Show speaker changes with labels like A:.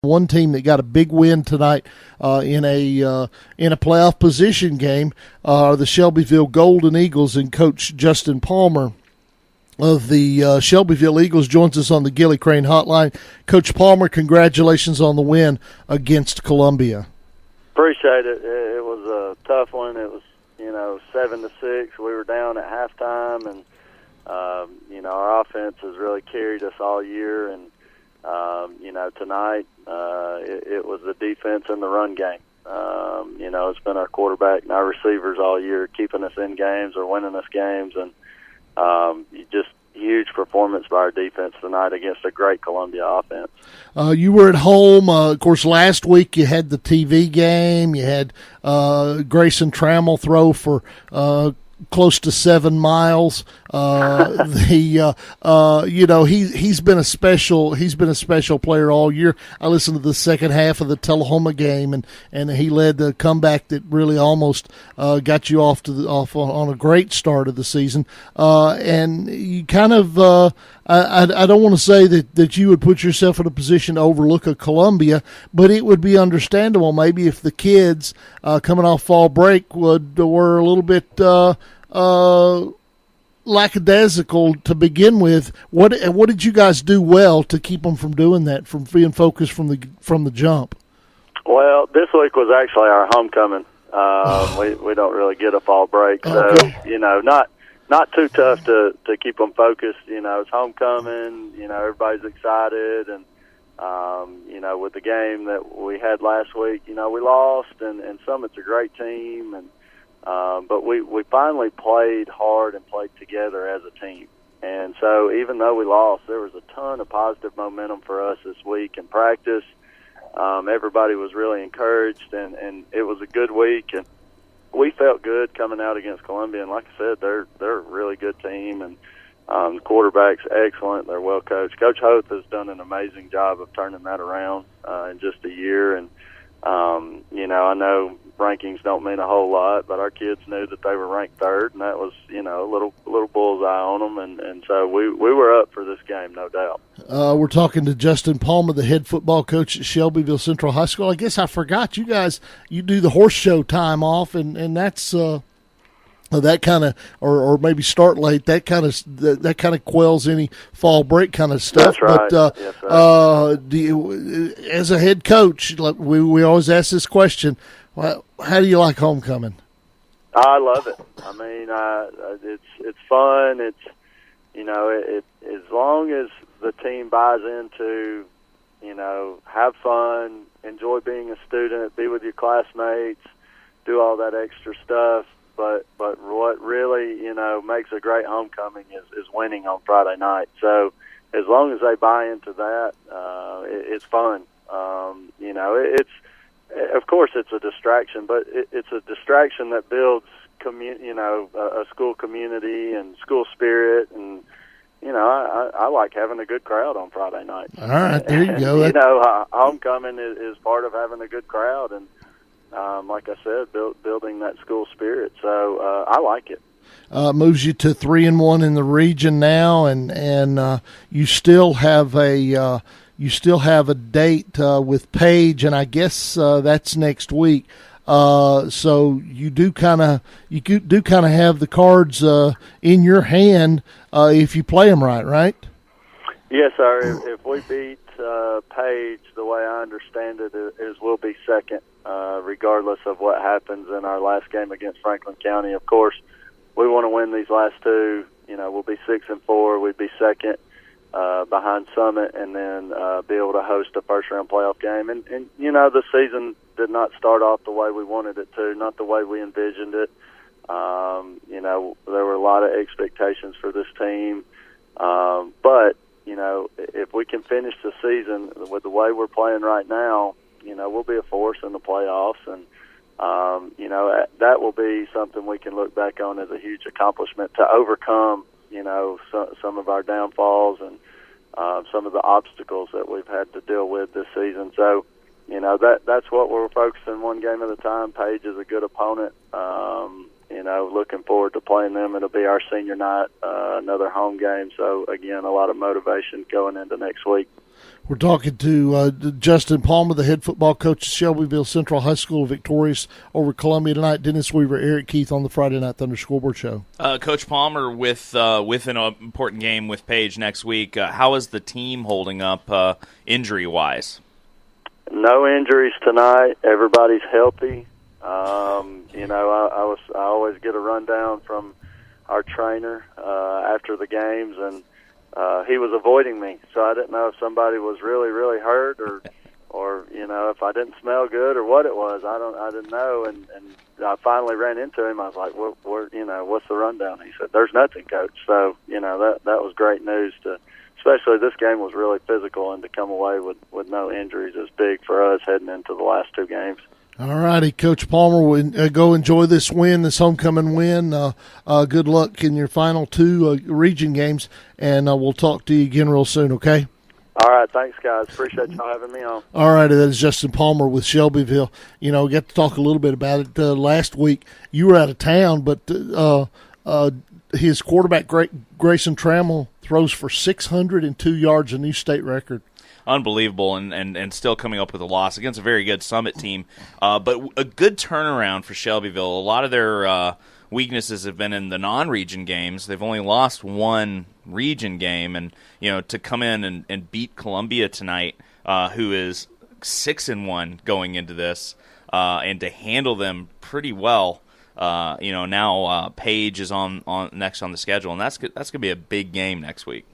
A: One team that got a big win tonight in a playoff position game are the Shelbyville Golden Eagles, and Coach Justin Palmer of the Shelbyville Eagles joins us on the Gilly Crane Hotline. Coach Palmer, congratulations on the win against Columbia.
B: Appreciate it. It was a tough one. It was 7-6. We were down at halftime, and our offense has really carried us all year. And tonight it was the defense and the run game. It's been our quarterback and our receivers all year keeping us in games or winning us games, and just huge performance by our defense tonight against a great Columbia offense.
A: You were at home. Of course, last week you had the TV game. You had Grayson Trammell throw for close to 7 miles. He's been a special player all year. I listened to the second half of the Tullahoma game, and he led the comeback that really almost got you off on a great start of the season. And you kind of I don't want to say that you would put yourself in a position to overlook a Columbia, but it would be understandable maybe if the kids coming off fall break were a little bit lackadaisical to begin with. What did you guys do well to keep them from doing that, from being focused from the jump?
B: Well, this week was actually our homecoming. We don't really get a fall break, so
A: okay.
B: Not too tough to keep them focused. It's homecoming. Everybody's excited, and with the game that we had last week, we lost, and Summit's a great team, and but we finally played hard and played together as a team. And so even though we lost, there was a ton of positive momentum for us this week in practice. Everybody was really encouraged, and it was a good week, and we felt good coming out against Columbia. And like I said, they're a really good team, and the quarterback's excellent. They're well coached. Coach Hoth has done an amazing job of turning that around in just a year. And I know rankings don't mean a whole lot, but our kids knew that they were ranked third, and that was a little bullseye on them, and so we were up for this game, no doubt.
A: We're talking to Justin Palmer, the head football coach at Shelbyville Central High School. I guess I forgot you do the horse show time off, and that's that kind of, or maybe start late. That kind of quells any fall break kind of stuff.
B: That's right.
A: But
B: yes, sir.
A: do you, as a head coach, like we always ask this question, how do you like homecoming?
B: I love it. I mean, it's fun. It's as long as the team buys into, have fun, enjoy being a student, be with your classmates, do all that extra stuff. But what really, makes a great homecoming is winning on Friday night. So as long as they buy into that, it's fun. It's, of course, it's a distraction, but it's a distraction that builds a school community and school spirit, and I like having a good crowd on Friday night.
A: All right, there you go.
B: Homecoming is part of having a good crowd, and like I said, building that school spirit. So I like it.
A: Moves you to 3-1 in the region now, and you still have a date with Page, and I guess that's next week. So you do kind of have the cards in your hand if you play them right?
B: Yes, sir. If we beat Page, the way I understand it is we'll be second, regardless of what happens in our last game against Franklin County. Of course, we want to win these last two. We'll be 6-4. We'd be second behind Summit, and then be able to host a first-round playoff game. And the season did not start off the way we wanted it to, not the way we envisioned it. There were a lot of expectations for this team. But, if we can finish the season with the way we're playing right now, we'll be a force in the playoffs. And, that will be something we can look back on as a huge accomplishment to overcome, some of our downfalls and some of the obstacles that we've had to deal with this season. So, that's what we're focusing one game at a time. Page is a good opponent. Looking forward to playing them. It'll be our senior night, another home game. So, again, a lot of motivation going into next week.
A: We're talking to Justin Palmer, the head football coach of Shelbyville Central High School, victorious over Columbia tonight. Dennis Weaver, Eric Keith on the Friday Night Thunder Scoreboard Show.
C: Coach Palmer, with an important game with Page next week, how is the team holding up injury-wise?
B: No injuries tonight. Everybody's healthy. I always get a rundown from our trainer after the games, and he was avoiding me, so I didn't know if somebody was really, really hurt, or if I didn't smell good or what it was. I didn't know, and I finally ran into him. I was like, what's the rundown? He said, "There's nothing, Coach." So that was great news. Especially this game was really physical, and to come away with no injuries is big for us heading into the last two games.
A: All righty, Coach Palmer, go enjoy this win, this homecoming win. Good luck in your final two region games, and we'll talk to you again real soon, okay?
B: All right, thanks, guys. Appreciate y'all having me on.
A: All righty, that is Justin Palmer with Shelbyville. We got to talk a little bit about it last week. You were out of town, but his quarterback, Grayson Trammell, throws for 602 yards, a new state record.
C: Unbelievable, and still coming up with a loss against a very good Summit team. But a good turnaround for Shelbyville. A lot of their weaknesses have been in the non-region games. They've only lost one region game, and to come in and beat Columbia tonight, who is 6-1 going into this, and to handle them pretty well. Now Page is on next on the schedule, and that's going to be a big game next week.